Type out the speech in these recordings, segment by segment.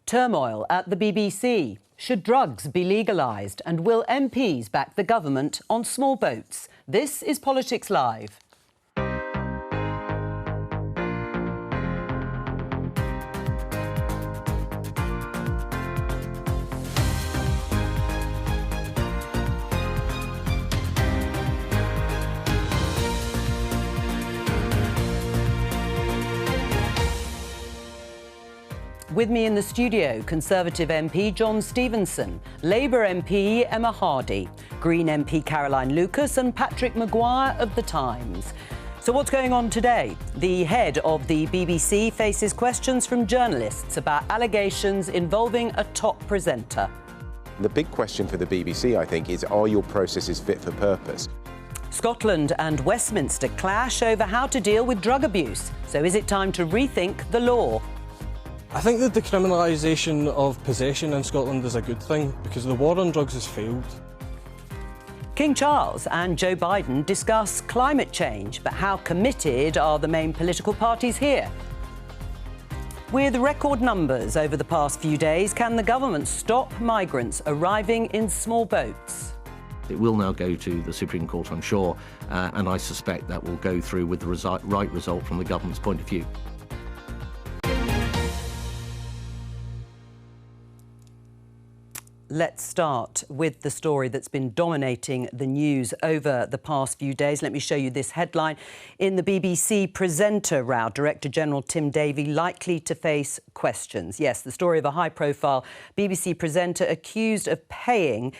Turmoil at the BBC. Should drugs be legalised? And will MPs back the government on small boats? This is Politics Live. With me in the studio, Conservative MP John Stevenson, Labour MP Emma Hardy, Green MP Caroline Lucas and Patrick Maguire of The Times. So what's going on today? The head of the BBC faces questions from journalists about allegations involving a top presenter. The big question for the BBC, I think, is are your processes fit for purpose? Scotland and Westminster clash over how to deal with drug abuse. So is it time to rethink the law? I think the decriminalisation of possession in Scotland is a good thing because the war on drugs has failed. King Charles and Joe Biden discuss climate change, but how committed are the main political parties here? With record numbers over the past few days, can the government stop migrants arriving in small boats? It will now go to the Supreme Court, I'm sure, and I suspect that will go through with the right result from the government's point of view. Let's start with the story that's been dominating the news over the past few days. Let me show you this headline. In the BBC presenter row, Director General Tim Davie likely to face questions. Yes, the story of a high-profile BBC presenter accused of paying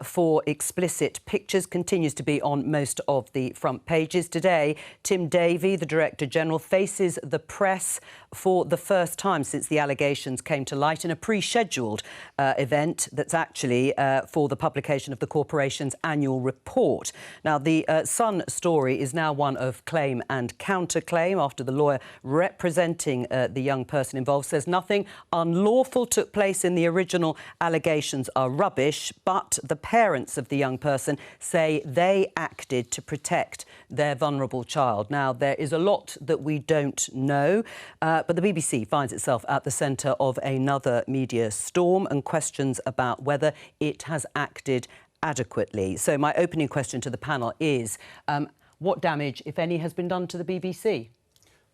for explicit pictures continues to be on most of the front pages. Today, Tim Davie, the Director General, faces the press for the first time since the allegations came to light in a pre-scheduled event that's actually for the publication of the corporation's annual report. Now, the Sun story is now one of claim and counterclaim after the lawyer representing the young person involved says nothing unlawful took place in the original allegations are rubbish, but the parents of the young person say they acted to protect their vulnerable child. Now, there is a lot that we don't know, but the BBC finds itself at the centre of another media storm and questions about whether it has acted adequately. So my opening question to the panel is, what damage, if any, has been done to the BBC?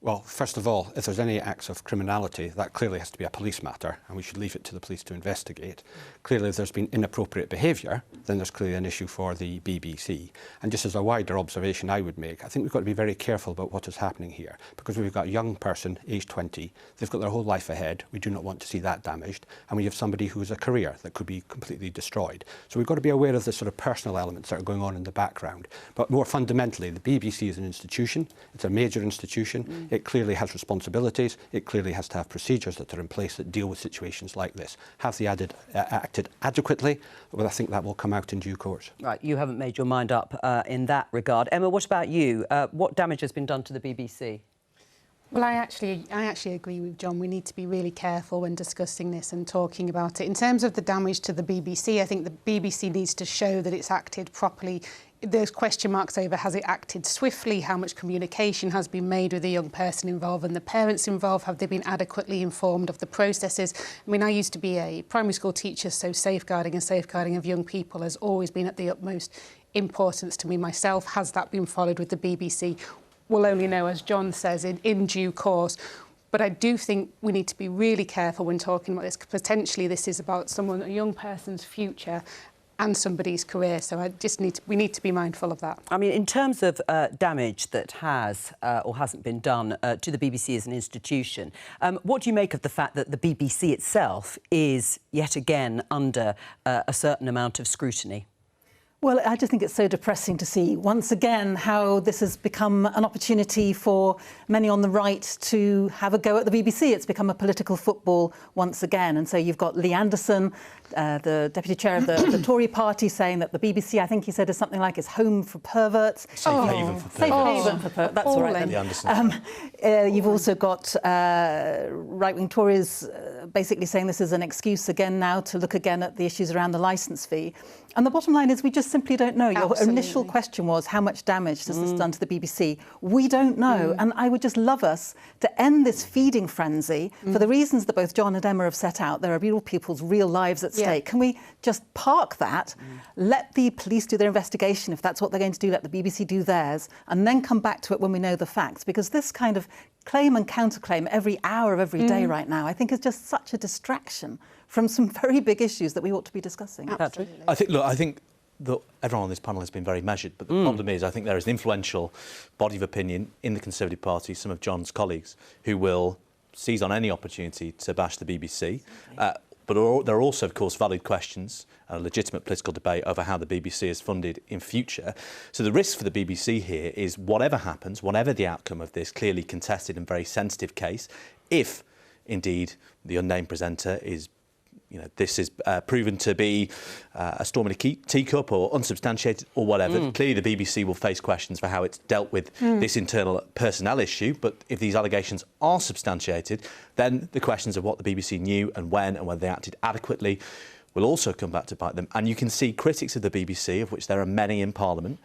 Well, first of all, if there's any acts of criminality, that clearly has to be a police matter, and we should leave it to the police to investigate. Clearly, if there's been inappropriate behaviour, then there's clearly an issue for the BBC. And just as a wider observation I would make, I think we've got to be very careful about what is happening here, because we've got a young person, aged 20, they've got their whole life ahead. We do not want to see that damaged. And we have somebody who has a career that could be completely destroyed. So we've got to be aware of the sort of personal elements that are going on in the background. But more fundamentally, the BBC is an institution. It's a major institution. It clearly has responsibilities. It clearly has to have procedures that are in place that deal with situations like this. Have they acted adequately? Well, I think that will come out in due course. Right, you haven't made your mind up in that regard. Emma, what about you? What damage has been done to the BBC? Well, I actually agree with John. We need to be really careful when discussing this and talking about it. In terms of the damage to the BBC, I think the BBC needs to show that it's acted properly. There's question marks over has it acted swiftly, how much communication has been made with the young person involved and the parents involved, have they been adequately informed of the processes? I mean, I used to be a primary school teacher, so safeguarding of young people has always been at the utmost importance to me myself. Has that been followed with the BBC? We'll only know, as John says, in due course. But I do think we need to be really careful when talking about this, because potentially this is about a young person's future and somebody's career. So we need to be mindful of that. I mean, in terms of damage that has or hasn't been done to the BBC as an institution, what do you make of the fact that the BBC itself is yet again under a certain amount of scrutiny? Well, I just think it's so depressing to see once again how this has become an opportunity for many on the right to have a go at the BBC. It's become a political football once again. And so you've got Lee Anderson, the deputy chair of the Tory party, saying that the BBC, I think he said, is something like it's home for perverts. Safe haven for perverts. Safe haven for perverts. That's all right then. Lee Anderson. You've also got right-wing Tories basically saying this is an excuse again now to look again at the issues around the licence fee. And the bottom line is we just simply don't know. Your initial question was how much damage has this done to the BBC? We don't know. And I would just love us to end this feeding frenzy for the reasons that both John and Emma have set out. There are real people's real lives at stake. Can we just park that, let the police do their investigation if that's what they're going to do, let the BBC do theirs, and then come back to it when we know the facts? Because this kind of claim and counterclaim every hour of every day right now, I think is just such a distraction from some very big issues that we ought to be discussing. Absolutely. I think that everyone on this panel has been very measured, but the problem is I think there is an influential body of opinion in the Conservative Party, some of John's colleagues, who will seize on any opportunity to bash the BBC. But there are also, of course, valid questions and a legitimate political debate over how the BBC is funded in future. So the risk for the BBC here is whatever happens, whatever the outcome of this clearly contested and very sensitive case, if indeed the unnamed presenter is, this is proven to be a storm in a teacup or unsubstantiated or whatever. Clearly, the BBC will face questions for how it's dealt with this internal personnel issue. But if these allegations are substantiated, then the questions of what the BBC knew and whether they acted adequately will also come back to bite them. And you can see critics of the BBC, of which there are many in Parliament,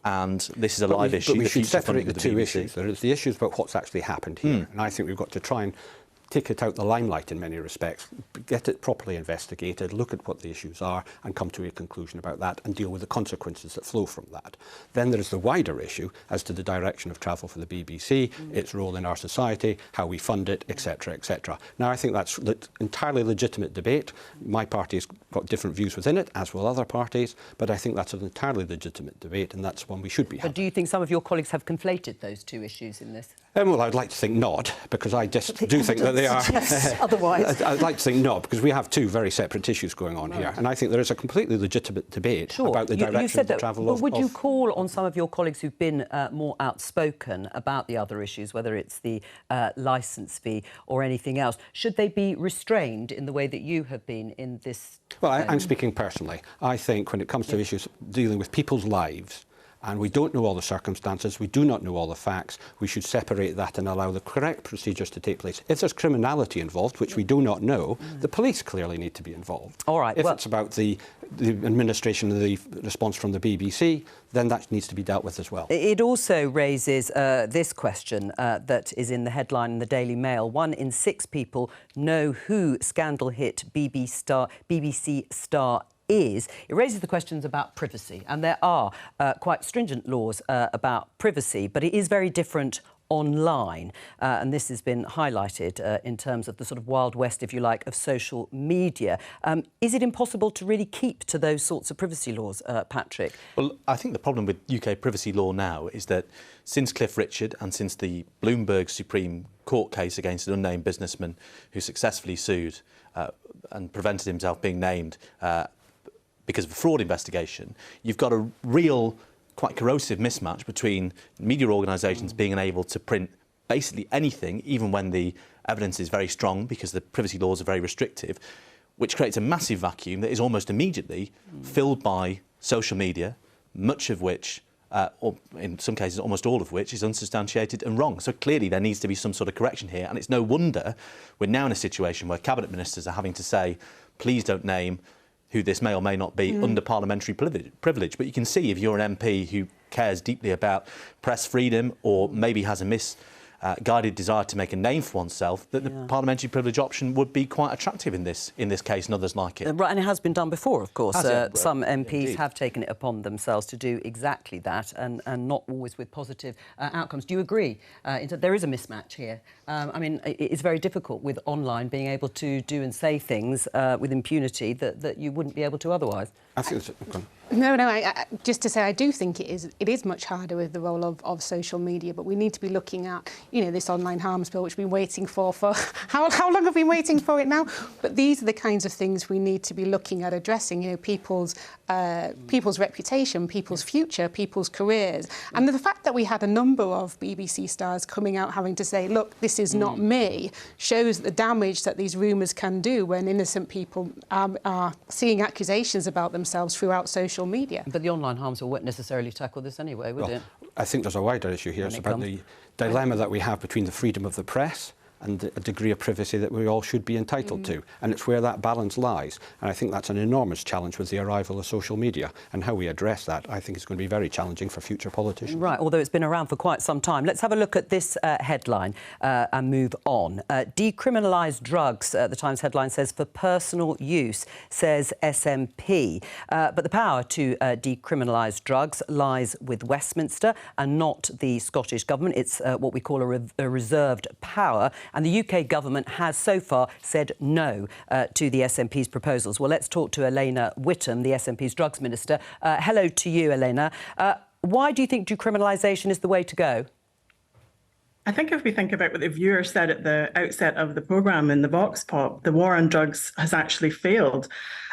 and this is a live issue. But we should separate the BBC. two issues. There is the issues about what's actually happened here, and I think we've got to try and take it out the limelight in many respects, get it properly investigated, look at what the issues are and come to a conclusion about that and deal with the consequences that flow from that. Then there is the wider issue as to the direction of travel for the BBC, its role in our society, how we fund it, etc., etc. Now, I think that's entirely legitimate debate. My party has got different views within it, as will other parties, but I think that's an entirely legitimate debate and that's one we should be having. But do you think some of your colleagues have conflated those two issues in this? Well, I'd like to think not, because I just do think that they are. Otherwise, I'd like to think not, because we have two very separate issues going on here, and I think there is a completely legitimate debate about the direction of the travel of. But would you call on some of your colleagues who've been more outspoken about the other issues, whether it's the licence fee or anything else? Should they be restrained in the way that you have been in this? Well, I'm speaking personally. I think when it comes to issues dealing with people's lives, and we don't know all the circumstances, we do not know all the facts, we should separate that and allow the correct procedures to take place. If there's criminality involved, which we do not know, the police clearly need to be involved. All right. If it's about the administration of the response from the BBC, then that needs to be dealt with as well. It also raises this question that is in the headline in the Daily Mail. 1 in 6 people know who scandal hit BBC star is. It raises the questions about privacy, and there are quite stringent laws about privacy, but it is very different online, and this has been highlighted in terms of the sort of Wild West, if you like, of social media. Is it impossible to really keep to those sorts of privacy laws, Patrick? Well, I think the problem with UK privacy law now is that since Cliff Richard and since the Bloomberg Supreme Court case against an unnamed businessman who successfully sued and prevented himself being named because of a fraud investigation, you've got a real, quite corrosive mismatch between media organisations being unable to print basically anything, even when the evidence is very strong because the privacy laws are very restrictive, which creates a massive vacuum that is almost immediately filled by social media, much of which, or in some cases almost all of which, is unsubstantiated and wrong. So clearly there needs to be some sort of correction here, and it's no wonder we're now in a situation where cabinet ministers are having to say, please don't name who this may or may not be under parliamentary privilege. But you can see if you're an MP who cares deeply about press freedom or maybe has a misguided desire to make a name for oneself, that the parliamentary privilege option would be quite attractive in this case and others like it. Right, and it has been done before, of course. Some MPs indeed have taken it upon themselves to do exactly that, and not always with positive outcomes. Do you agree? There is a mismatch here. I mean, it's very difficult with online being able to do and say things with impunity that you wouldn't be able to otherwise. I think it's... No, just to say, I do think it is much harder with the role of social media, but we need to be looking at, this online harms bill, which we've been waiting for how long have we been waiting for it now? But these are the kinds of things we need to be looking at addressing, people's reputation, people's future, people's careers. And the fact that we had a number of BBC stars coming out having to say, look, this is not me, shows the damage that these rumours can do when innocent people are seeing accusations about themselves throughout social media. But the online harms bill won't necessarily tackle this anyway, would it? I think there's a wider issue here. It's about the dilemma that we have between the freedom of the press and a degree of privacy that we all should be entitled to. And it's where that balance lies. And I think that's an enormous challenge with the arrival of social media. And how we address that, I think, is going to be very challenging for future politicians. Right, although it's been around for quite some time. Let's have a look at this headline and move on. Decriminalise drugs, the Times headline says, for personal use, says SNP. But the power to decriminalise drugs lies with Westminster and not the Scottish Government. It's what we call a reserved power. And the UK Government has so far said no to the SNP's proposals. Well, let's talk to Elena Whittam, the SNP's Drugs Minister. Hello to you, Elena. Why do you think decriminalisation is the way to go? I think if we think about what the viewer said at the outset of the programme in the Vox Pop, the war on drugs has actually failed.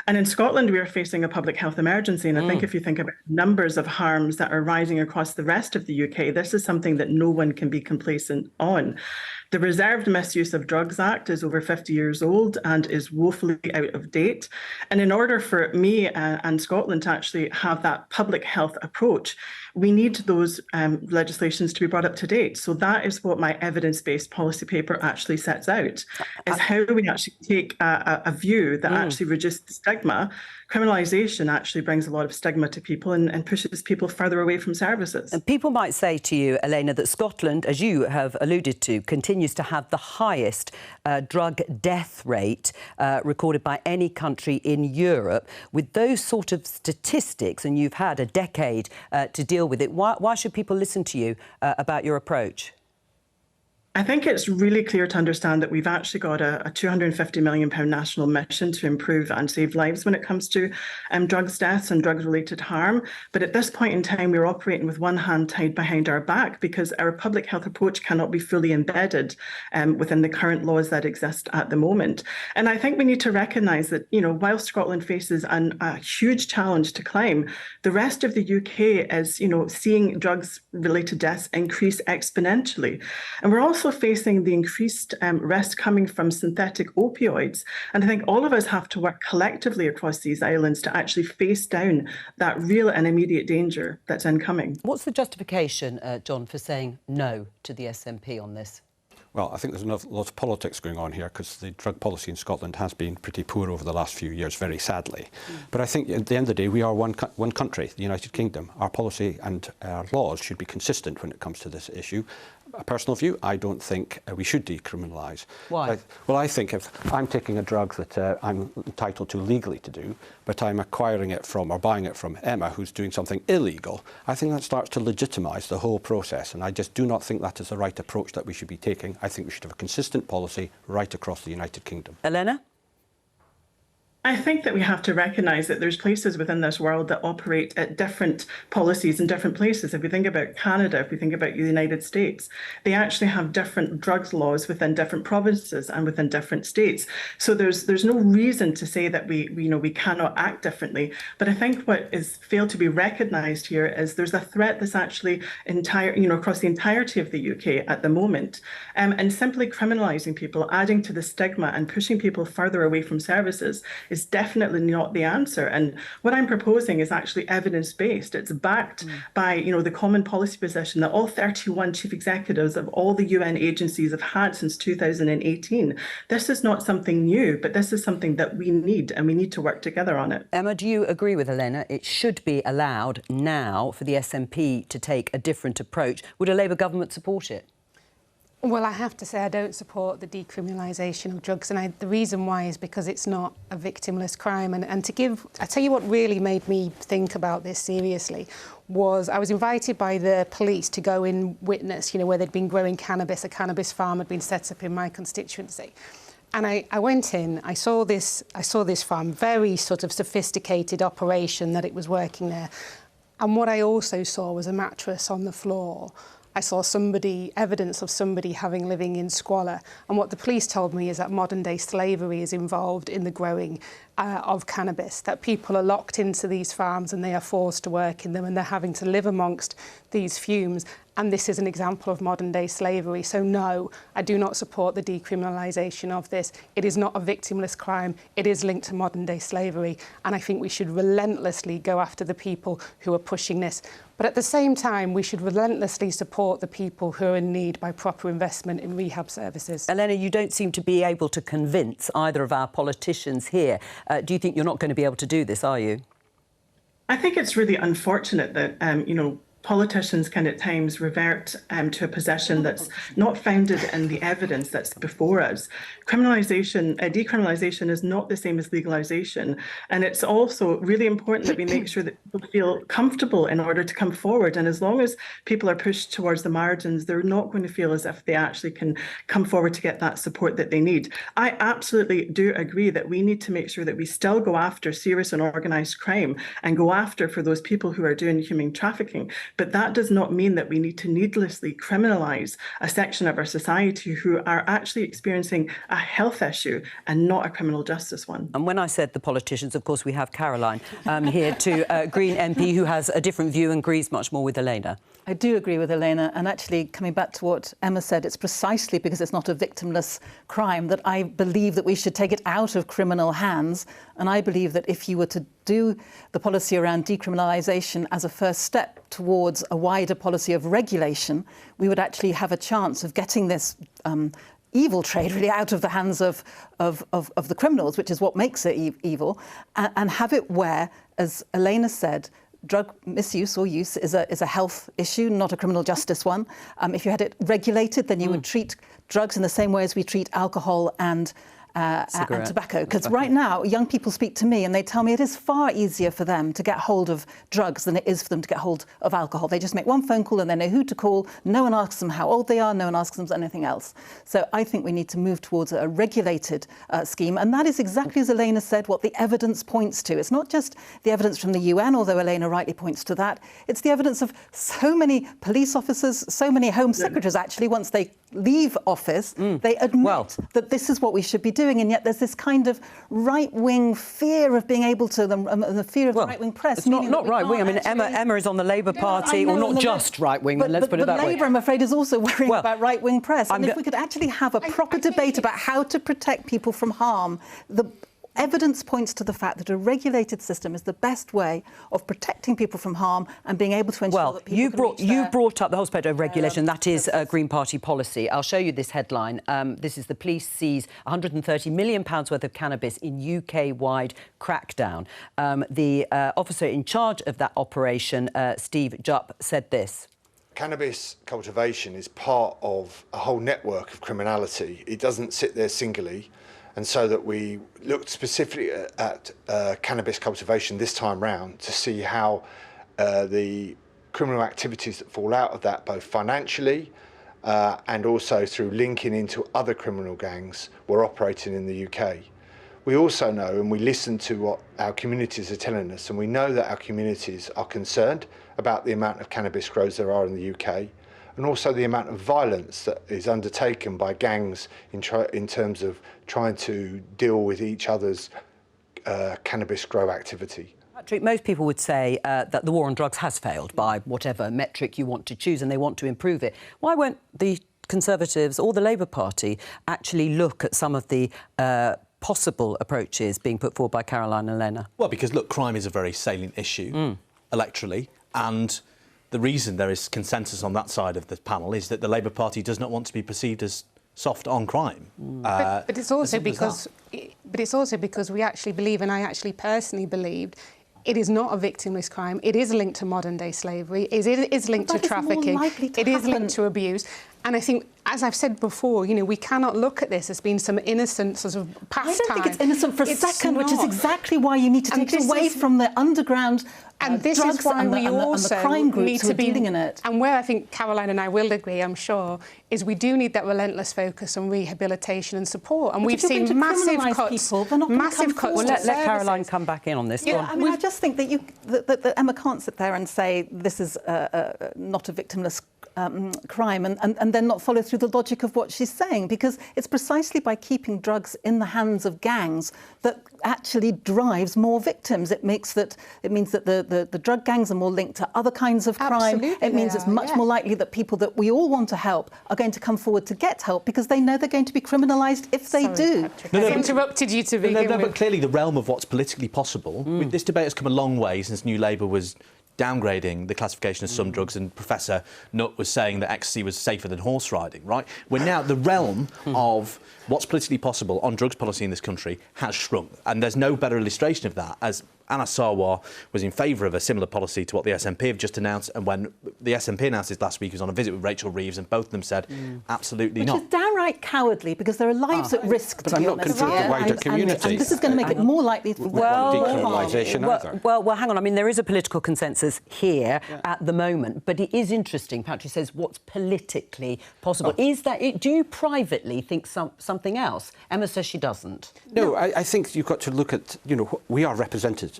And in Scotland, we are facing a public health emergency. And I think if you think about numbers of harms that are rising across the rest of the UK, this is something that no one can be complacent on. The Reserved Misuse of Drugs Act is over 50 years old and is woefully out of date. And in order for me and Scotland to actually have that public health approach, we need those legislations to be brought up to date. So that is what my evidence-based policy paper actually sets out, is how we actually take a view that actually reduces the stigma. Criminalisation actually brings a lot of stigma to people and pushes people further away from services. And people might say to you, Elena, that Scotland, as you have alluded to, continues to have the highest drug death rate recorded by any country in Europe. With those sort of statistics, and you've had a decade to deal with it, why should people listen to you about your approach? I think it's really clear to understand that we've actually got a £250 million national mission to improve and save lives when it comes to drugs deaths and drugs-related harm. But at this point in time, we're operating with one hand tied behind our back because our public health approach cannot be fully embedded within the current laws that exist at the moment. And I think we need to recognise that, you know, while Scotland faces a huge challenge to climb, the rest of the UK is, you know, seeing drugs-related deaths increase exponentially. And we're also facing the increased risk coming from synthetic opioids. And I think all of us have to work collectively across these islands to actually face down that real and immediate danger that's incoming. What's the justification, John, for saying no to the SNP on this? Well, I think there's a lot of politics going on here because the drug policy in Scotland has been pretty poor over the last few years, very sadly. But I think at the end of the day, we are one country, the United Kingdom. Our policy and our laws should be consistent when it comes to this issue. A personal view, I don't think we should decriminalise. Why? Well, I think if I'm taking a drug that I'm entitled to legally to do, but I'm acquiring it from or buying it from Emma, who's doing something illegal, I think that starts to legitimise the whole process. And I just do not think that is the right approach that we should be taking. I think we should have a consistent policy right across the United Kingdom. Elena? I think that we have to recognise that there's places within this world that operate at different policies in different places. If we think about Canada, if we think about the United States, they actually have different drugs laws within different provinces and within different states. So there's no reason to say that we cannot act differently. But I think what is failed to be recognised here is there's a threat that's actually across the entirety of the UK at the moment. And simply criminalising people, adding to the stigma and pushing people further away from services is definitely not the answer. And what I'm proposing is actually evidence-based. It's backed by, the common policy position that all 31 chief executives of all the UN agencies have had since 2018. This is not something new, but this is something that we need, and we need to work together on it. Emma, do you agree with Elena? It should be allowed now for the SNP to take a different approach. Would a Labour government support it? Well, I have to say I don't support the decriminalisation of drugs, and the reason why is because it's not a victimless crime. And I tell you what really made me think about this seriously was I was invited by the police to go and witness, where they'd been growing cannabis. A cannabis farm had been set up in my constituency. And I went in, I saw this farm, very sort of sophisticated operation that it was working there. And what I also saw was a mattress on the floor. I saw evidence of somebody living in squalor. And what the police told me is that modern day slavery is involved in the growing of cannabis, that people are locked into these farms and they are forced to work in them and they're having to live amongst these fumes. and this is an example of modern-day slavery. So no, I do not support the decriminalisation of this. It is not a victimless crime. It is linked to modern-day slavery, and I think we should relentlessly go after the people who are pushing this. But at the same time, we should relentlessly support the people who are in need by proper investment in rehab services. Elena, you don't seem to be able to convince either of our politicians here. Do you think you're not going to be able to do this, are you? I think it's really unfortunate that, politicians can at times revert to a position that's not founded in the evidence that's before us. Decriminalisation is not the same as legalisation. And it's also really important that we make sure that people feel comfortable in order to come forward. And as long as people are pushed towards the margins, they're not going to feel as if they actually can come forward to get that support that they need. I absolutely do agree that we need to make sure that we still go after serious and organised crime and go after for those people who are doing human trafficking. But that does not mean that we need to needlessly criminalise a section of our society who are actually experiencing a health issue and not a criminal justice one. And when I said the politicians, of course, we have Caroline here to Green MP, who has a different view and agrees much more with Elena. I do agree with Elena, and actually, coming back to what Emma said, it's precisely because it's not a victimless crime that I believe that we should take it out of criminal hands. And I believe that if you were to do the policy around decriminalisation as a first step towards a wider policy of regulation, we would actually have a chance of getting this evil trade really out of the hands of the criminals, which is what makes it evil, and have it where, as Elena said, drug misuse or use is a health issue, not a criminal justice one. If you had it regulated, then you would treat drugs in the same way as we treat alcohol and tobacco. Because right now, young people speak to me and they tell me it is far easier for them to get hold of drugs than it is for them to get hold of alcohol. They just make one phone call and they know who to call. No one asks them how old they are. No one asks them anything else. So I think we need to move towards a regulated scheme. And that is exactly, as Elena said, what the evidence points to. It's not just the evidence from the UN, although Elena rightly points to that. It's the evidence of so many police officers, so many Home Secretaries, actually, once they leave office, they admit that this is what we should be doing, and yet there's this kind of right-wing fear of being able to, the fear of the right-wing press. It's not right-wing. I mean, Emma is on the Labour Party, or not just right-wing, let's put it that way. But Labour, I'm afraid, is also worrying about right-wing press. And if we could actually have a proper debate about how to protect people from harm, the evidence points to the fact that a regulated system is the best way of protecting people from harm and being able to ensure that people you brought up the whole spectrum of regulation. That is Green Party policy. I'll show you this headline. This is the police seize £130 million worth of cannabis in UK-wide crackdown. The officer in charge of that operation, Steve Jupp, said this. Cannabis cultivation is part of a whole network of criminality. It doesn't sit there singly. And so that we looked specifically at cannabis cultivation this time round to see how the criminal activities that fall out of that, both financially and also through linking into other criminal gangs, were operating in the UK. We also know, and we listen to what our communities are telling us, and we know that our communities are concerned about the amount of cannabis grows there are in the UK, and also the amount of violence that is undertaken by gangs in terms of trying to deal with each other's cannabis grow activity. Patrick, most people would say that the war on drugs has failed by whatever metric you want to choose, and they want to improve it. Why won't the Conservatives or the Labour Party actually look at some of the possible approaches being put forward by Caroline and Elena? Well, because, look, crime is a very salient issue electorally, and the reason there is consensus on that side of the panel is that the Labour Party does not want to be perceived as soft on crime. But it's also because we actually believe, and I actually personally believed, it is not a victimless crime. It is linked to modern-day slavery. It is linked to trafficking. It is linked to abuse. And I think, as I've said before, we cannot look at this as being some innocent sort of pastime. I don't think it's innocent for a second, which is exactly why you need to take it away from the underground and this drugs is why and we also the crime groups need to be dealing in it. And where I think Caroline and I will agree, I'm sure, is we do need that relentless focus on rehabilitation and support. And we've seen massive cuts. Massive cuts. Well, let Caroline come back in on this. Yeah, I mean, I just think that that Emma can't sit there and say this is not a victimless crime and then not follow through the logic of what she's saying, because it's precisely by keeping drugs in the hands of gangs that actually drives more victims. It means that the drug gangs are more linked to other kinds of crime. Absolutely It means it's much more likely that people that we all want to help are going to come forward to get help because they know they're going to be criminalised if they do. I've interrupted you to begin with. But clearly the realm of what's politically possible. This debate has come a long way since New Labour was downgrading the classification of some drugs, and Professor Nutt was saying that ecstasy was safer than horse riding, right? We're now, the realm of what's politically possible on drugs policy in this country has shrunk, and there's no better illustration of that as Anas Sarwar was in favour of a similar policy to what the SNP have just announced, and when the SNP announced this last week, he was on a visit with Rachel Reeves, and both of them said, absolutely not. Which is downright cowardly, because there are lives at risk, to be honest. But I'm not confronting the wider community. And this is going to make it more likely to... decriminalisation either. Well, hang on. I mean, there is a political consensus here at the moment, but it is interesting. Patrick says, what's politically possible? Is that... Do you privately think something else? Emma says she doesn't. No, I think you've got to look at, we are representatives.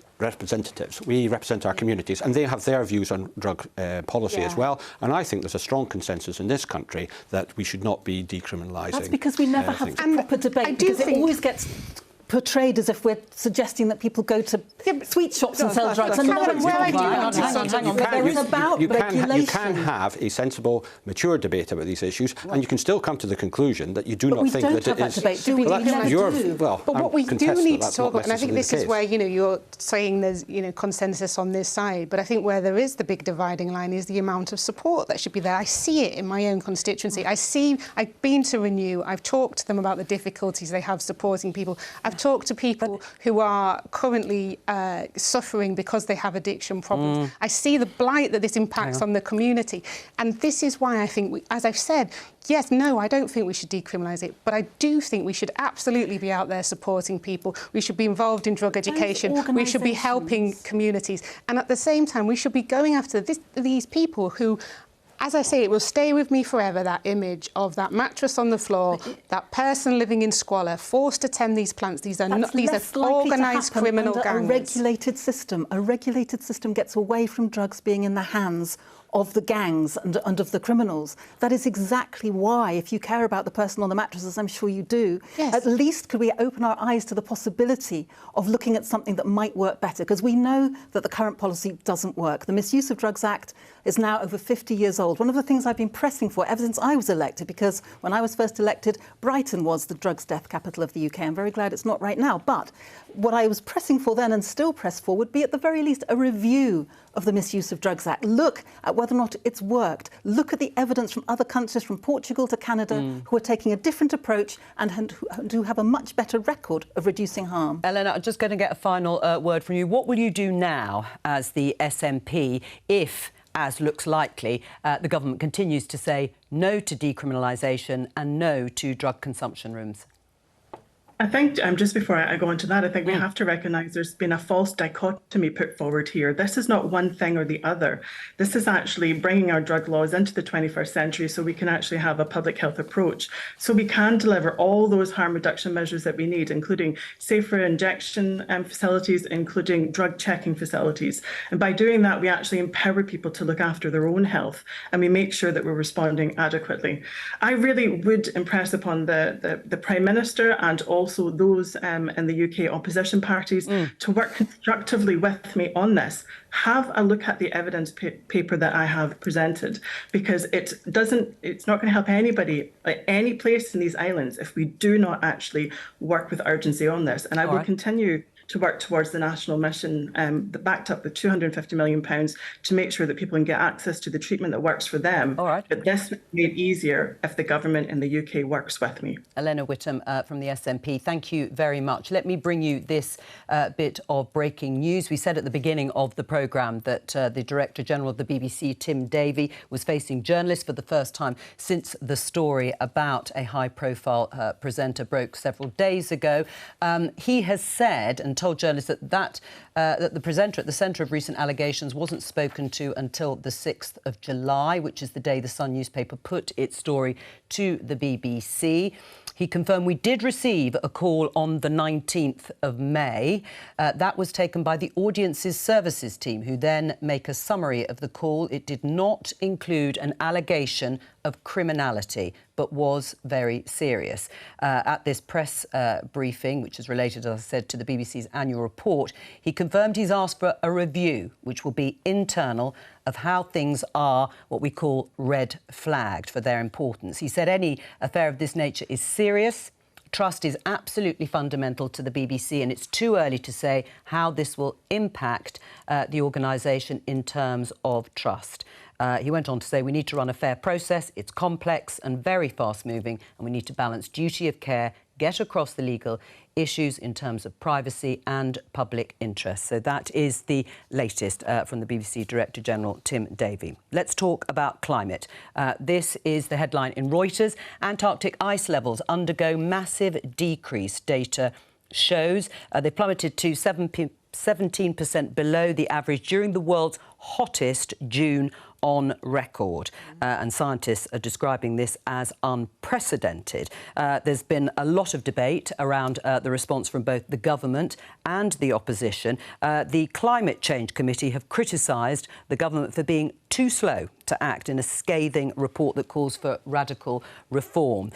We represent our communities, and they have their views on drug policy as well. And I think there's a strong consensus in this country that we should not be decriminalising. That's because we never have a proper debate, because it always gets portrayed as if we're suggesting that people go to sweet shops and sell drugs. And you can have a sensible, mature debate about these issues, and you can still come to the conclusion that you do not think that it is. Debate, do we? But what we do need to talk about, and I think this is where you're saying there's consensus on this side, but I think where there is the big dividing line is the amount of support that should be there. I see it in my own constituency. I've been to Renew. I've talked to them about the difficulties they have supporting people. I've talked to people who are currently suffering because they have addiction problems. I see the blight that this impacts on the community. And this is why I think, as I've said, yes, no, I don't think we should decriminalise it, but I do think we should absolutely be out there supporting people. We should be involved in drug education. We should be helping communities. And at the same time, we should be going after these people who... As I say, it will stay with me forever, that image of that mattress on the floor, that person living in squalor, forced to tend these plants. These are organised criminal gangs. A regulated system gets away from drugs being in the hands of the gangs and of the criminals. That is exactly why, if you care about the person on the mattress, as I'm sure you do, at least could we open our eyes to the possibility of looking at something that might work better, because we know that the current policy doesn't work. The Misuse of Drugs Act is now over 50 years old. One of the things I've been pressing for ever since I was elected, because when I was first elected, Brighton was the drugs death capital of the UK. I'm very glad it's not right now. But what I was pressing for then and still press for would be at the very least a review of the Misuse of Drugs Act. Look at whether or not it's worked. Look at the evidence from other countries, from Portugal to Canada, who are taking a different approach and who have a much better record of reducing harm. Elena, I'm just going to get a final word from you. What will you do now as the SNP if, as looks likely, the government continues to say no to decriminalisation and no to drug consumption rooms? I think, just before I go on to that, I think we have to recognise there's been a false dichotomy put forward here. This is not one thing or the other. This is actually bringing our drug laws into the 21st century so we can actually have a public health approach. So we can deliver all those harm reduction measures that we need, including safer injection facilities, including drug checking facilities. And by doing that, we actually empower people to look after their own health, and we make sure that we're responding adequately. I really would impress upon the Prime Minister and also those in the UK opposition parties to work constructively with me on this. Have a look at the evidence paper that I have presented, because it's not going to help anybody at any place in these islands if we do not actually work with urgency on this. And I will continue to work towards the national mission that backed up with £250 million to make sure that people can get access to the treatment that works for them. But this would be made easier if the government in the UK works with me. Elena Whittam from the SNP, thank you very much. Let me bring you this bit of breaking news. We said at the beginning of the programme that the Director General of the BBC, Tim Davie, was facing journalists for the first time since the story about a high-profile presenter broke several days ago. He has said and told journalists that the presenter at the centre of recent allegations wasn't spoken to until the 6th of July, which is the day the Sun newspaper put its story to the BBC. He confirmed we did receive a call on the 19th of May. That was taken by the Audiences Services team, who then make a summary of the call. It did not include an allegation of criminality, but was very serious. At this press briefing, which is related, as I said, to the BBC's annual report, he confirmed he's asked for a review, which will be internal, of how things are what we call red flagged for their importance. He said any affair of this nature is serious. Trust is absolutely fundamental to the BBC, and it's too early to say how this will impact the organisation in terms of trust. He went on to say we need to run a fair process. It's complex and very fast-moving, and we need to balance duty of care, get across the legal issues in terms of privacy and public interest. So that is the latest from the BBC Director General, Tim Davie. Let's talk about climate. This is the headline in Reuters. Antarctic ice levels undergo massive decrease, data shows. They plummeted to 17% below the average during the world's hottest June on record. And scientists are describing this as unprecedented. There's been a lot of debate around the response from both the government and the opposition. The Climate Change Committee have criticised the government for being too slow to act in a scathing report that calls for radical reform,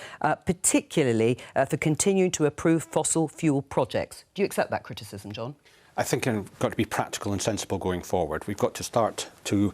particularly for continuing to approve fossil fuel projects. Do you accept that criticism, John? I think we've got to be practical and sensible going forward. We've got to start to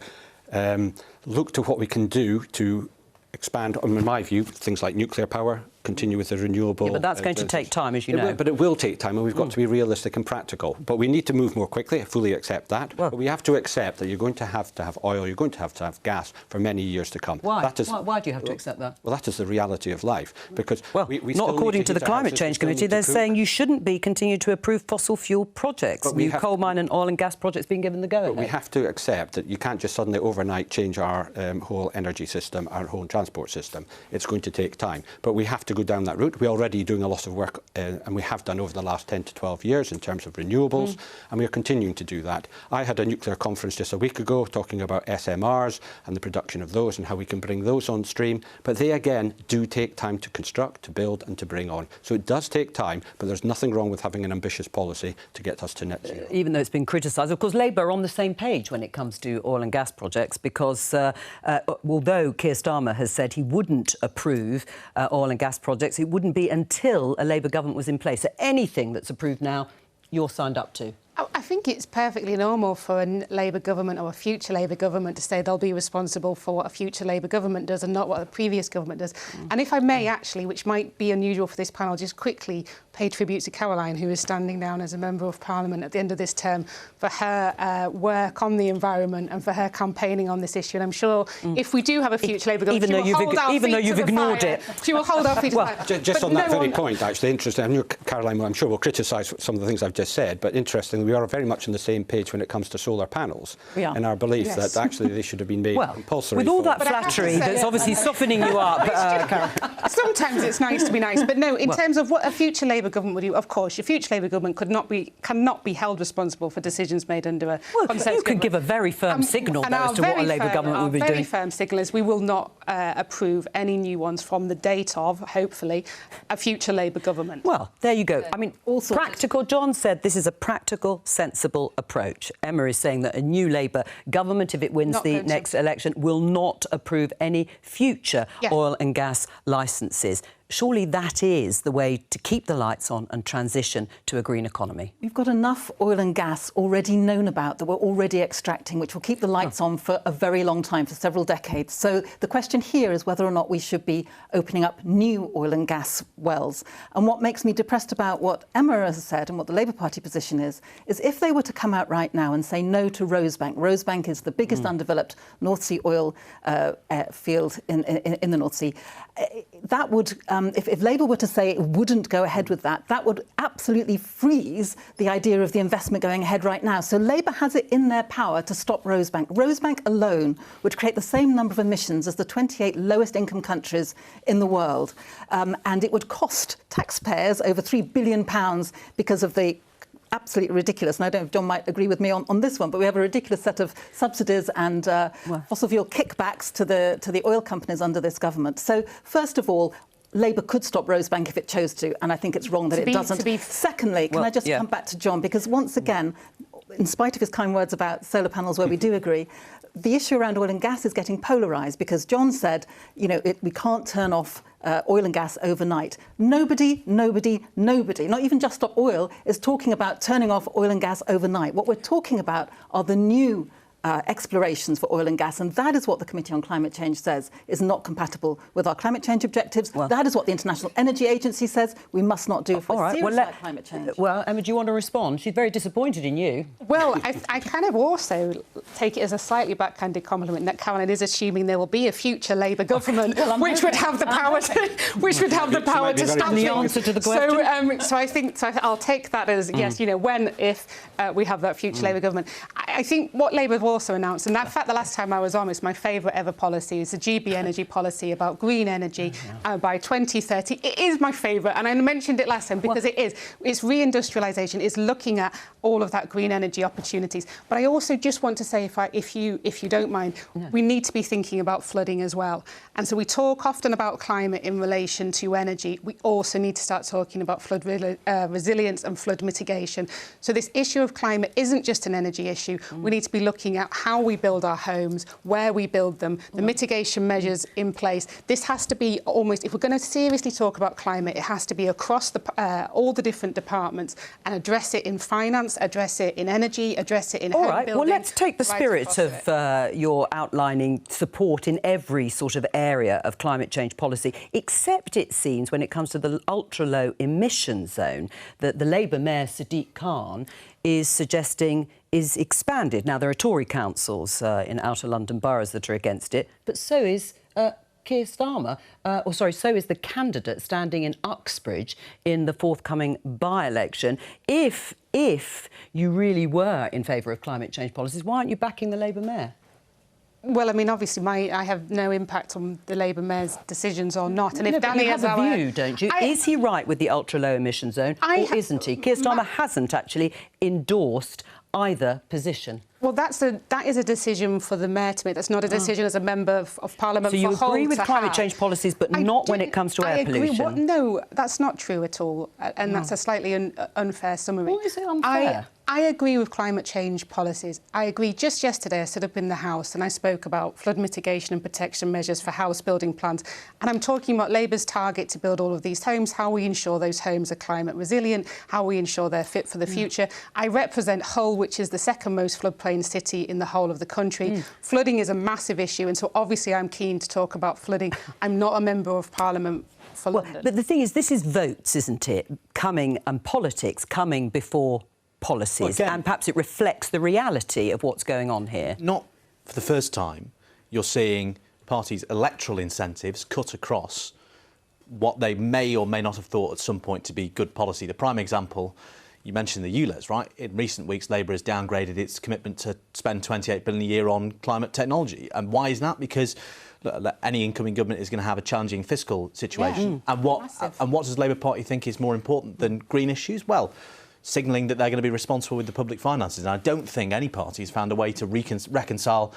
look to what we can do to expand, in my view, things like nuclear power, continue with the renewable... Yeah, but that's going to take time, as you know. But it will take time, and we've got to be realistic and practical. But we need to move more quickly. I fully accept that. Well, but we have to accept that you're going to have oil, you're going to have gas for many years to come. Why? Why do you have to accept that? Well, that is the reality of life. Because we not according to the Climate Change Committee. They're saying you shouldn't be continuing to approve fossil fuel projects. New coal mine and oil and gas projects being given the go-ahead. But we have to accept that you can't just suddenly overnight change our whole energy system, our whole transport system. It's going to take time. But we have to go down that route. We're already doing a lot of work, and we have done over the last 10 to 12 years in terms of renewables, and we're continuing to do that. I had a nuclear conference just a week ago talking about SMRs and the production of those and how we can bring those on stream. But they, again, do take time to construct, to build and to bring on. So it does take time, but there's nothing wrong with having an ambitious policy to get us to net zero. Even though it's been criticised. Of course, Labour are on the same page when it comes to oil and gas projects because although Keir Starmer has said he wouldn't approve oil and gas projects, it wouldn't be until a Labour government was in place. So anything that's approved now, you're signed up to. I think it's perfectly normal for a Labour government or a future Labour government to say they'll be responsible for what a future Labour government does and not what the previous government does. And if I may, actually, which might be unusual for this panel, just quickly pay tribute to Caroline, who is standing down as a Member of Parliament at the end of this term, for her work on the environment and for her campaigning on this issue. And I'm sure if we do have a future Labour government, even though you've ignored it, she will hold our feet to the fire. Just on that very point, actually, interesting. I know Caroline, I'm sure, will criticise some of the things I've just said, but interestingly, we are very much on the same page when it comes to solar panels in our belief that actually they should have been made compulsory. With all that flattery that's obviously softening you up, sometimes it's nice to be nice, but no, in terms of what a future Labour government would do, of course, your future Labour government cannot be held responsible for decisions made under a consent. You could give a very firm signal as to what a Labour government would be doing. Our very firm signal is we will not approve any new ones from the date of, hopefully, a future Labour government. Well, there you go. I mean, also practical. John said this is a practical, sensible approach. Emma is saying that a new Labour government, if it wins the next election, will not approve any future oil and gas licences. Surely that is the way to keep the lights on and transition to a green economy. We've got enough oil and gas already known about that we're already extracting, which will keep the lights on for a very long time, for several decades. So the question here is whether or not we should be opening up new oil and gas wells. And what makes me depressed about what Emma has said and what the Labour Party position is if they were to come out right now and say no to Rosebank. Rosebank is the biggest undeveloped North Sea oil field in the North Sea. That would, if Labour were to say it wouldn't go ahead with that, that would absolutely freeze the idea of the investment going ahead right now. So Labour has it in their power to stop Rosebank. Rosebank alone would create the same number of emissions as the 28 lowest income countries in the world. And it would cost taxpayers over £3 billion because of the absolutely ridiculous, and I don't know if John might agree with me on this one, but we have a ridiculous set of subsidies and fossil fuel kickbacks to the oil companies under this government. So, first of all, Labour could stop Rosebank if it chose to, and I think it's wrong that it doesn't. Secondly, can I just come back to John? Because once again, in spite of his kind words about solar panels, where we do agree, the issue around oil and gas is getting polarised, because John said, you know, we can't turn off oil and gas overnight. Nobody, not even Just Stop Oil, is talking about turning off oil and gas overnight. What we're talking about are the new explorations for oil and gas, and that is what the Committee on Climate Change says is not compatible with our climate change objectives. That is what the International Energy Agency says we must not do for serious climate change. Well, Emma, do you want to respond? She's very disappointed in you. Well, I kind of also take it as a slightly backhanded compliment that Caroline is assuming there will be a future Labour government which would have the power to stop the answer to the question. So I'll take that as yes, you know, if we have that future Labour government. I think what Labour have also announced, and in fact the last time I was on, it's my favourite ever policy, is the GB energy policy about green energy by 2030. It is my favourite, and I mentioned it last time because it is. It's reindustrialisation. It's looking at all of that green energy opportunities. But I also just want to say, if you don't mind, we need to be thinking about flooding as well. And so we talk often about climate in relation to energy. We also need to start talking about flood resilience and flood mitigation. So this issue of climate isn't just an energy issue. We need to be looking at how we build our homes, where we build them, the mitigation measures in place. This has to be almost, if we're going to seriously talk about climate, it has to be across all the different departments and address it in finance, address it in energy, address it in home building. Well, let's take the spirit of your outlining support in every sort of area of climate change policy, except it seems when it comes to the ultra-low emission zone that the Labour Mayor Sadiq Khan is suggesting is expanded. Now, there are Tory councils in outer London boroughs that are against it, but so is Keir Starmer, so is the candidate standing in Uxbridge in the forthcoming by-election. If you really were in favour of climate change policies, why aren't you backing the Labour Mayor? Well, I mean, obviously, I have no impact on the Labour Mayor's decisions or not. And if but Danny you have a view, don't you? Is he right with the ultra-low emission zone, or isn't he? Keir Starmer hasn't actually endorsed either position. Well, that is a decision for the Mayor to make. That's not a decision as a Member of Parliament. So you agree with climate change policies, but not when it comes to air pollution? No, that's not true at all. And that's a slightly unfair summary. Why is it unfair? I agree with climate change policies. I agree. Just yesterday, I stood up in the House and I spoke about flood mitigation and protection measures for house building plans. And I'm talking about Labour's target to build all of these homes, how we ensure those homes are climate resilient, how we ensure they're fit for the future. I represent Hull, which is the second most floodplain city in the whole of the country. Flooding is a massive issue, and so obviously I'm keen to talk about flooding. I'm not a Member of Parliament for London. But the thing is, this is votes, isn't it? And politics coming before policies, and perhaps it reflects the reality of what's going on here. Not for the first time you're seeing parties' electoral incentives cut across what they may or may not have thought at some point to be good policy. The prime example, you mentioned the ULEZ, right? In recent weeks, Labour has downgraded its commitment to spend $28 billion a year on climate technology. And why is that? Because any incoming government is going to have a challenging fiscal situation. And what does the Labour Party think is more important than green issues? Well, signalling that they're going to be responsible with the public finances. And I don't think any party has found a way to reconcile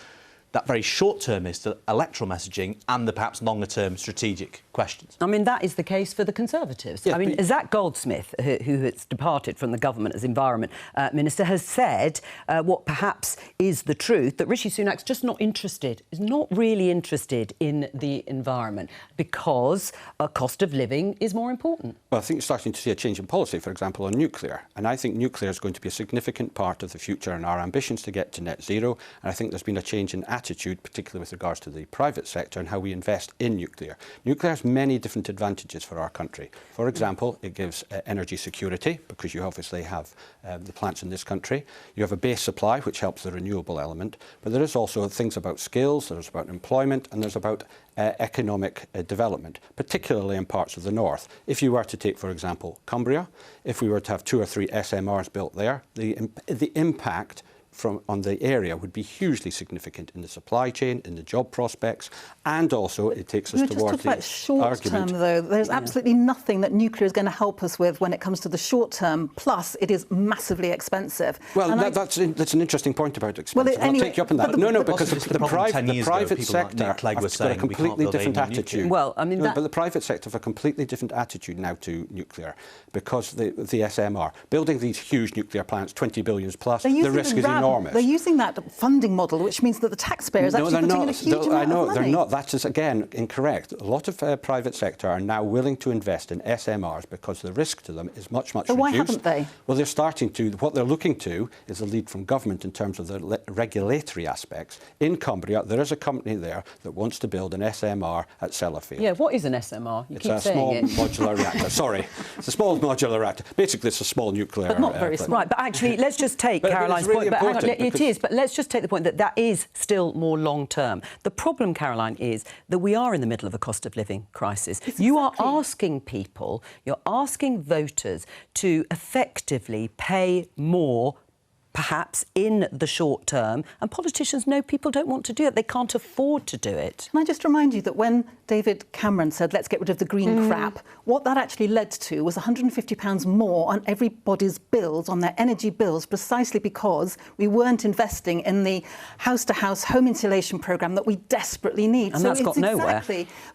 that very short-termist electoral messaging and the perhaps longer-term strategic questions. I mean, that is the case for the Conservatives. I mean, Zach Goldsmith, who has departed from the government as Environment Minister, has said what perhaps is the truth, that Rishi Sunak's just not really interested in the environment because a cost of living is more important. Well, I think you're starting to see a change in policy, for example, on nuclear. And I think nuclear is going to be a significant part of the future and our ambitions to get to net zero. And I think there's been a change in attitude, particularly with regards to the private sector and how we invest in nuclear. Nuclear has many different advantages for our country. For example, it gives energy security, because you obviously have the plants in this country. You have a base supply, which helps the renewable element. But there is also things about skills, there's about employment, and there's about economic development, particularly in parts of the north. If you were to take, for example, Cumbria, if we were to have 2 or 3 SMRs built there, the impact on the area would be hugely significant in the supply chain, in the job prospects, and also it takes us towards the short term, though. There's absolutely nothing that nuclear is going to help us with when it comes to the short term. Plus, it is massively expensive. Well, that's an interesting point about expensive. I'll take you up on that. No, because the private sector have got a completely different attitude. Well, I mean, but the private sector have a completely different attitude now to nuclear, because the SMR building these huge nuclear plants, 20 billion plus, the risk is enormous. They're using that funding model, which means that the taxpayer is actually putting in a huge amount of money. I know they're not. That is again incorrect. A lot of private sector are now willing to invest in SMRs because the risk to them is much reduced. Why haven't they? Well, they're starting to. What they're looking to is a lead from government in terms of the regulatory aspects. In Cumbria, there is a company there that wants to build an SMR at Sellafield. Yeah, what is an SMR? It's a small modular reactor. Sorry, it's a small modular reactor. Basically, it's a small nuclear. But not very small. Right, but actually, let's just take Caroline's point. But hang on, it is. But let's just take the point that is still more long term. The problem, Caroline, is that we are in the middle of a cost of living crisis. You are asking people, you're asking voters to effectively pay more, perhaps in the short term, and politicians know people don't want to do it. They can't afford to do it. Can I just remind you that when David Cameron said, let's get rid of the green crap, what that actually led to was £150 more on everybody's bills, on their energy bills, precisely because we weren't investing in the house-to-house home insulation programme that we desperately need. And that's got nowhere.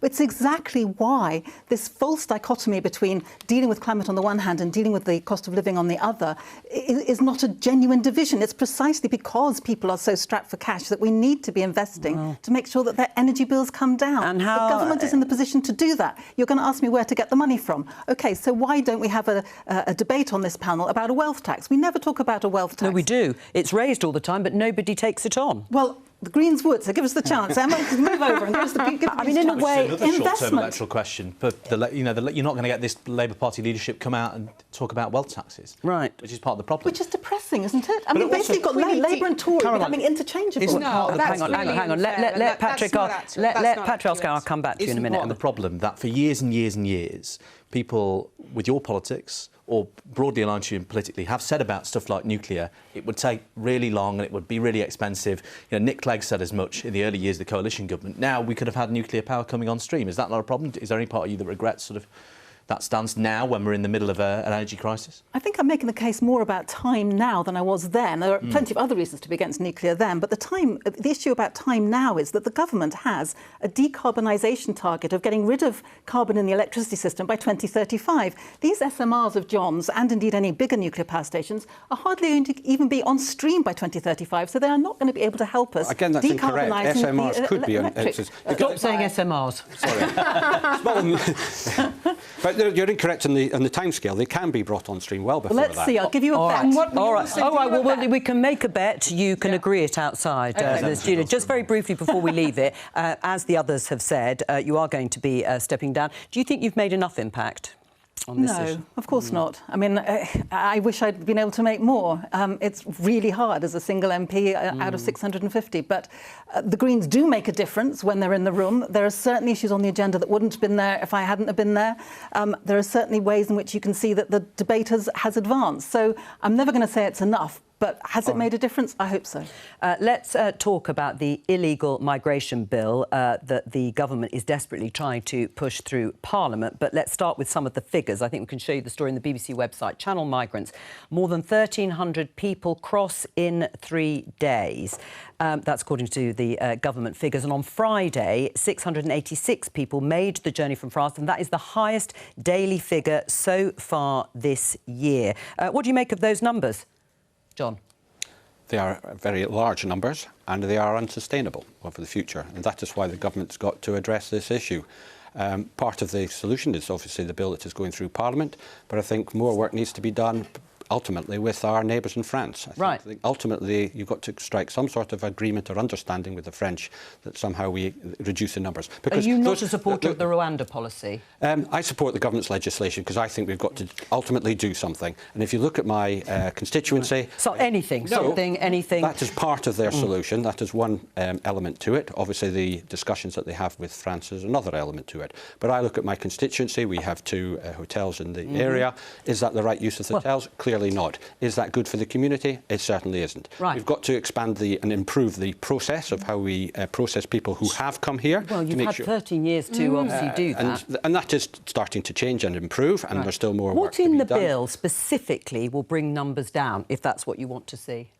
It's exactly why this false dichotomy between dealing with climate on the one hand and dealing with the cost of living on the other is not a genuine division. It's precisely because people are so strapped for cash that we need to be investing to make sure that their energy bills come down. And how the government is in the position to do that. You're going to ask me where to get the money from. OK, so why don't we have a debate on this panel about a wealth tax? We never talk about a wealth tax. No, we do. It's raised all the time, but nobody takes it on. Well, the Greens would, so give us the chance. Emma, move over and give us the I mean, in a way, another short-term electoral question. But you're not going to get this Labour Party leadership come out and talk about wealth taxes, right? Which is part of the problem. Which is depressing, isn't it? I mean, basically, you've got Labour and Tory becoming interchangeable. Hang on. Let Patrick ask. I'll come back to you in a minute. Part of the problem that for years and years and years, people with your politics or broadly aligned to you politically have said about stuff like nuclear, it would take really long and it would be really expensive. You know, Nick Clegg said as much in the early years of the coalition government. Now we could have had nuclear power coming on stream. Is that not a problem? Is there any part of you that regrets sort of that stance now when we're in the middle of an energy crisis? I think I'm making the case more about time now than I was then. There are plenty of other reasons to be against nuclear then, but the issue about time now is that the government has a decarbonisation target of getting rid of carbon in the electricity system by 2035. These SMRs of John's, and indeed any bigger nuclear power stations, are hardly going to even be on stream by 2035, so they are not going to be able to help us. Again, that's incorrect. SMRs could be on. Stop saying SMRs. Sorry. But you're incorrect on the timescale. They can be brought on stream well before that. Let's see. I'll give you a bet. All right. Well, we can make a bet. You can agree it outside the studio. Just very briefly before we leave it, as the others have said, you are going to be stepping down. Do you think you've made enough impact on this issue? No, of course not. I mean, I wish I'd been able to make more. It's really hard as a single MP out of 650, but the Greens do make a difference when they're in the room. There are certainly issues on the agenda that wouldn't have been there if I hadn't have been there. There are certainly ways in which you can see that the debate has advanced. So I'm never going to say it's enough. But has it made a difference? I hope so. Let's talk about the illegal migration bill that the government is desperately trying to push through Parliament. But let's start with some of the figures. I think we can show you the story on the BBC website. Channel migrants. More than 1,300 people cross in 3 days. That's according to the government figures. And on Friday, 686 people made the journey from France, and that is the highest daily figure so far this year. What do you make of those numbers, John? They are very large numbers and they are unsustainable for the future, and that is why the government's got to address this issue. Part of the solution is obviously the bill that is going through Parliament, but I think more work needs to be done ultimately with our neighbours in France. I think ultimately you've got to strike some sort of agreement or understanding with the French that somehow we reduce the numbers. Because are you not a supporter of the Rwanda policy? I support the government's legislation because I think we've got to ultimately do something. And if you look at my constituency... So anything, anything... That is part of their solution. That is one element to it. Obviously, the discussions that they have with France is another element to it. But I look at my constituency. We have 2 hotels in the area. Is that the right use of the hotels? Clearly necessarily not. Is that good for the community? It certainly isn't. Right. We've got to expand and improve the process of how we process people who have come here. Well, you've had 13 years to obviously do that. And that is starting to change and improve, and there's still more work to be What in the done. bill specifically will bring numbers down, if that's what you want to see?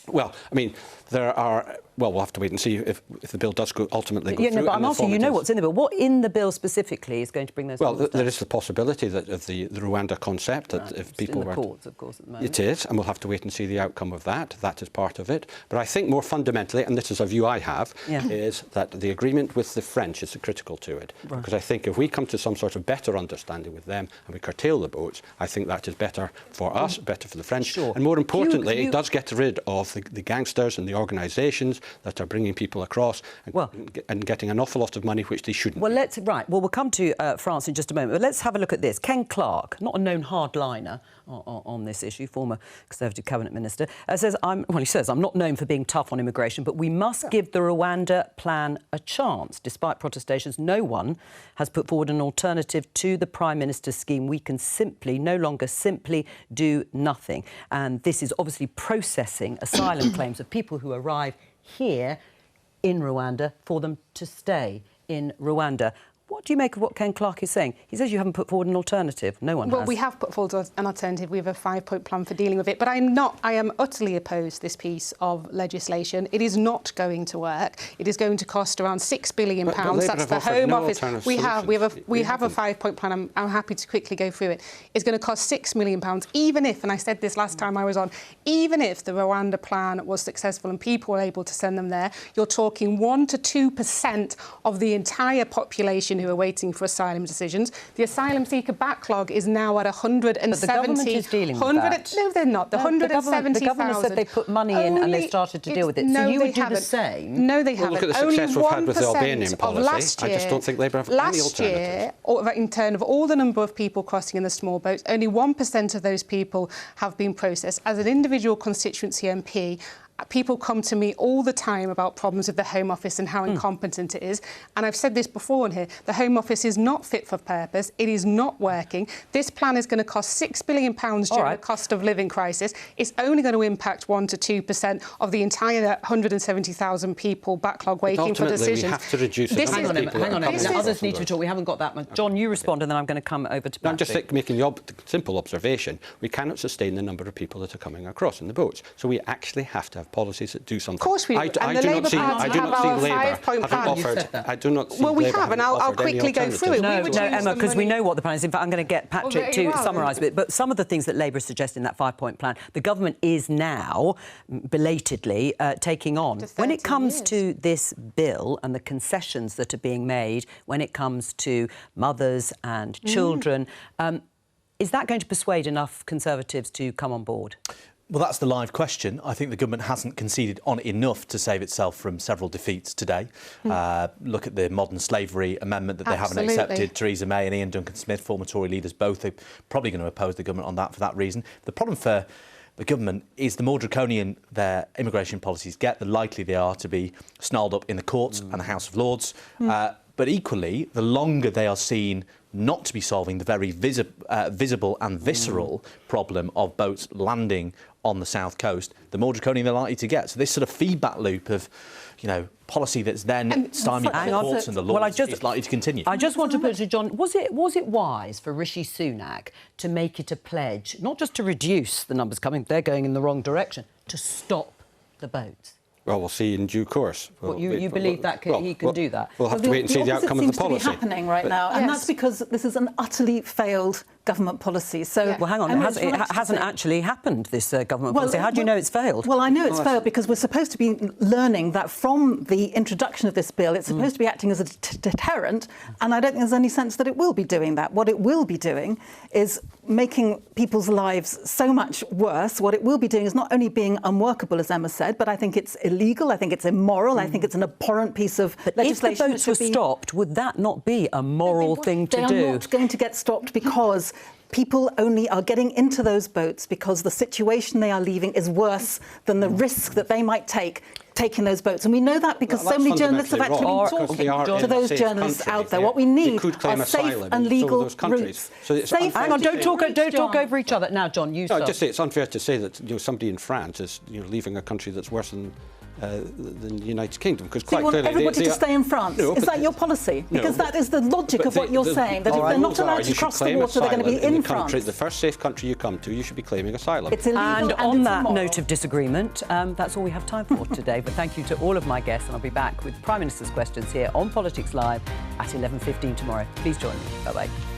Well, I mean, there are... Well, we'll have to wait and see if the bill does ultimately go through. No, but I'm asking, you know what's in the bill. What in the bill specifically is going to bring those numbers down? There is the possibility that of the Rwanda concept, that if people in the were... courts, of course, at the moment. It is, and we'll have to wait and see the outcome of that. That is part of it. But I think more fundamentally, and this is a view I have, is that the agreement with the French is critical to it. Right. Because I think if we come to some sort of better understanding with them and we curtail the boats, I think that is better for us, better for the French. Sure. And more importantly, it does get rid of the gangsters and the organisations that are bringing people across and getting an awful lot of money which they shouldn't. Well, we'll come to France in just a moment, but let's have a look at this. Ken Clarke, not a known hardliner on this issue, former Conservative Cabinet Minister, says, I'm not known for being tough on immigration, but we must give the Rwanda plan a chance. Despite protestations, no one has put forward an alternative to the Prime Minister's scheme. We can no longer simply do nothing. And this is obviously processing asylum claims of people who arrive here in Rwanda for them to stay in Rwanda. What do you make of what Ken Clarke is saying? He says you haven't put forward an alternative. No one has. Well, we have put forward an alternative. We have a 5-point plan for dealing with it. But I am utterly opposed to this piece of legislation. It is not going to work. It is going to cost around £6 billion. That's the Home Office. We have a 5-point plan. I'm happy to quickly go through it. It's going to cost £6 million, even if, and I said this last time I was on, even if the Rwanda plan was successful and people were able to send them there, you're talking 1 to 2% of the entire population who are waiting for asylum decisions. The asylum seeker backlog is now at 170. But the government is dealing with that. No, they're not. The 170,000. The government said they put money in and they started to deal with it. No, so you would they do the same? No, they haven't. Look at the success we've had with the Albanian policy. I just don't think Labour have any alternative. Last year, in terms of all the number of people crossing in the small boats, only 1% of those people have been processed. As an individual constituency MP, people come to me all the time about problems with the Home Office and how incompetent it is. And I've said this before on here, the Home Office is not fit for purpose. It is not working. This plan is going to cost £6 billion during the cost of living crisis. It's only going to impact 1 to 2% of the entire 170,000 people backlog waiting for decisions. We have to reduce the number of people. Hang on a minute. Others need to talk. We haven't got that much. John, you respond, and then I'm going to come over to Patrick. I'm just making the simple observation. We cannot sustain the number of people that are coming across in the boats. So we actually have to have policies that do something. Of course we do. I do not see Labour having offered... I do not see we have, and I'll quickly go through it. No, Emma, because we know what the plan is. In fact, I'm going to get Patrick to summarise a bit. But some of the things that Labour is suggesting in that 5-point plan, the government is now belatedly taking on. When it comes to this bill and the concessions that are being made, when it comes to mothers and children, is that going to persuade enough Conservatives to come on board? Well, that's the live question. I think the government hasn't conceded on it enough to save itself from several defeats today. Look at the modern slavery amendment that they haven't accepted. Theresa May and Ian Duncan-Smith, former Tory leaders, both are probably going to oppose the government on that for that reason. The problem for the government is the more draconian their immigration policies get, the likely they are to be snarled up in the courts and the House of Lords. But equally, the longer they are seen not to be solving the very visible and visceral problem of boats landing on the south coast, the more draconian they're likely to get. So this sort of feedback loop of, policy that's then stymied by the courts and the laws is likely to continue. I just want to put it to John, was it wise for Rishi Sunak to make it a pledge, not just to reduce the numbers coming, they're going in the wrong direction, to stop the boats? Well, we'll see in due course. You believe that he can do that? We'll have to wait and see the outcome of the policy. Seems to be happening right now, and that's because this is an utterly failed government policy. So, well, hang on, it hasn't actually happened, this government policy. How do you know it's failed? Well, I know it's failed because we're supposed to be learning that from the introduction of this bill, it's supposed to be acting as a deterrent, and I don't think there's any sense that it will be doing that. What it will be doing is making people's lives so much worse. What it will be doing is not only being unworkable, as Emma said, but I think it's illegal, I think it's immoral, I think it's an abhorrent piece of legislation. If the boats were stopped, would that not be a moral thing to do? They are not going to get stopped because people only are getting into those boats because the situation they are leaving is worse than the risk that they might take taking those boats. And we know that because so many journalists have actually been talking to those journalists out there. What we need are safe and legal routes. Hang on, don't talk over each other. Now, John, you start. I'd just say it's unfair to say that somebody in France is leaving a country that's worse than the United Kingdom, because quite clearly everybody to stay in France. No, is that your policy? Because that is the logic of what you're saying, that if they're not allowed to cross the water, they're going to be in France. The first safe country you come to, you should be claiming asylum. It's illegal and on that note of disagreement, that's all we have time for today. But thank you to all of my guests, and I'll be back with Prime Minister's questions here on Politics Live at 11:15 tomorrow. Please join me. Bye-bye.